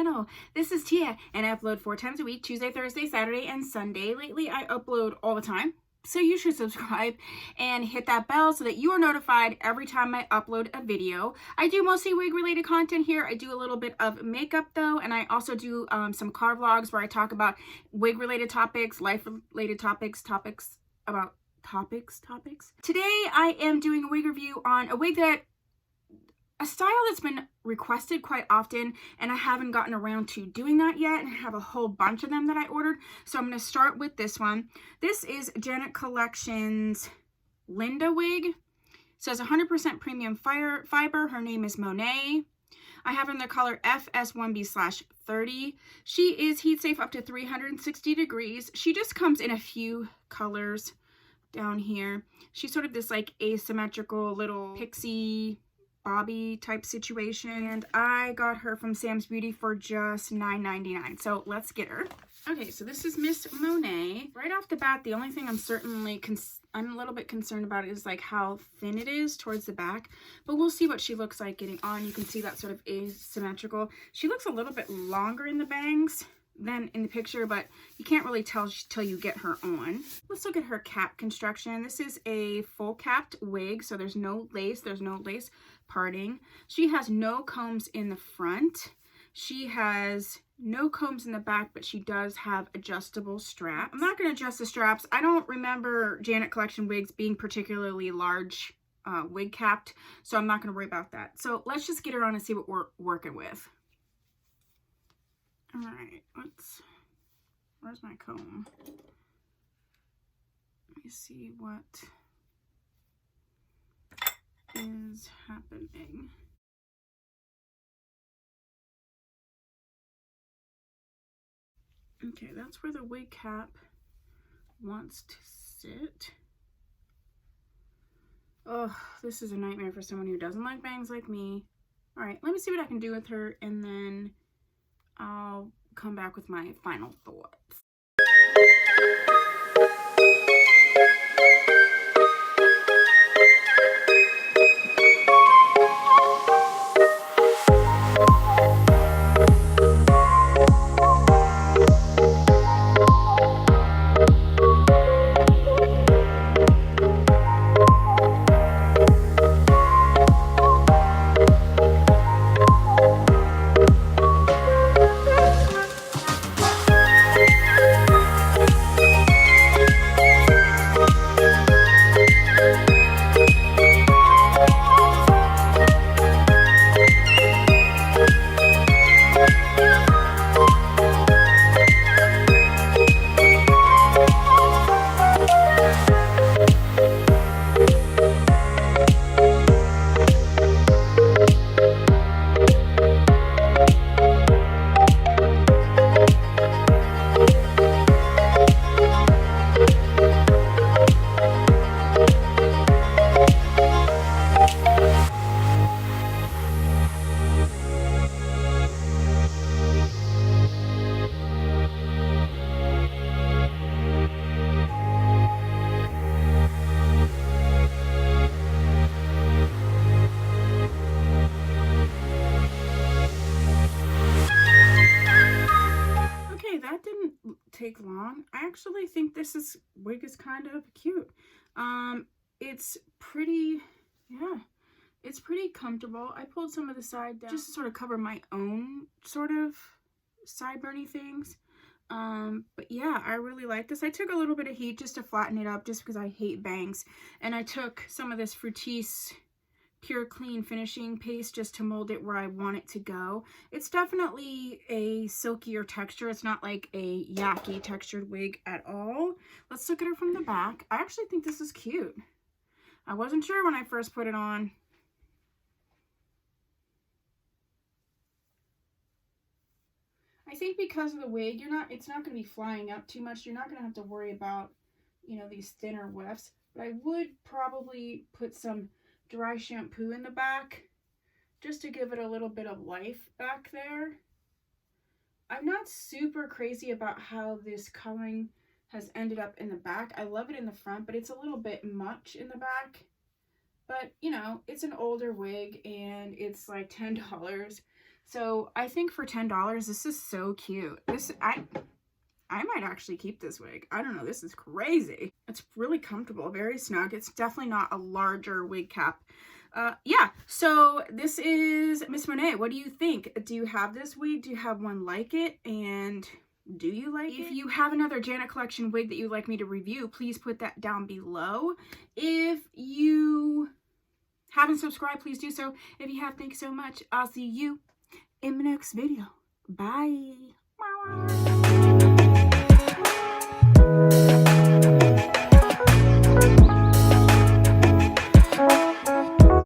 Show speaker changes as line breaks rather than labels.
channel. This is Tia, and I upload 4 times a week, Tuesday, Thursday, Saturday, and Sunday. Lately, I upload all the time, so you should subscribe and hit that bell so that you are notified every time I upload a video. I do mostly wig-related content here. I do a little bit of makeup, though, and I also do some car vlogs where I talk about wig-related topics, life-related topics. Today, I am doing a wig review on a style that's been requested quite often, and I haven't gotten around to doing that yet, and I have a whole bunch of them that I ordered. So I'm going to start with this one. This is Janet Collection's Linda wig. It says 100% premium fiber. Her name is MONAE. I have her in the color FS1B30. She is heat safe up to 360 degrees. She just comes in a few colors down here. She's sort of this like asymmetrical little pixie Bobby type situation, and I got her from Sam's Beauty for just $9.99. So let's get her. Okay, so this is Miss MONAE. Right off the bat, the only thing I'm a little bit concerned about is like how thin it is towards the back, but we'll see what she looks like getting on. You can see that sort of asymmetrical. She looks a little bit longer in the bangs than in the picture, but you can't really tell till you get her on. Let's look at her cap construction. This is a full capped wig, so there's no lace parting. She has no combs in the front. She has no combs in the back, but she does have adjustable straps. I'm not going to adjust the straps. I don't remember Janet Collection wigs being particularly large wig capped, so I'm not going to worry about that. So let's just get her on and see what we're working with. All right, where's my comb? Let me see what is happening. Okay, that's where the wig cap wants to sit. Oh, this is a nightmare for someone who doesn't like bangs like me. All right, let me see what I can do with her, and then I'll come back with my final thoughts. Take long. I actually think this wig is kind of cute. It's pretty, yeah, it's pretty comfortable. I pulled some of the side down just to sort of cover my own sort of sideburny things. But yeah, I really like this. I took a little bit of heat just to flatten it up, just because I hate bangs, and I took some of this Fructis Pure Clean finishing paste just to mold it where I want it to go. It's definitely a silkier texture. It's not like a yucky textured wig at all. Let's look at her from the back. I actually think this is cute. I wasn't sure when I first put it on. I think because of the wig, it's not going to be flying up too much. You're not going to have to worry about, you know, these thinner wefts. But I would probably put some dry shampoo in the back just to give it a little bit of life back there. I'm not super crazy about how this coloring has ended up in the back. I love it in the front, but it's a little bit much in the back. But, you know, it's an older wig and it's like $10. So I think for $10, this is so cute. I might actually keep this wig. I don't know. This is crazy. It's really comfortable, very snug. It's definitely not a larger wig cap. Yeah, so this is Miss MONAE. What do you think? Do you have this wig? Do you have one like it? And do you like it? If you have another Janet Collection wig that you'd like me to review, please put that down below. If you haven't subscribed, please do so. If you have, thanks so much. I'll see you in the next video. Bye.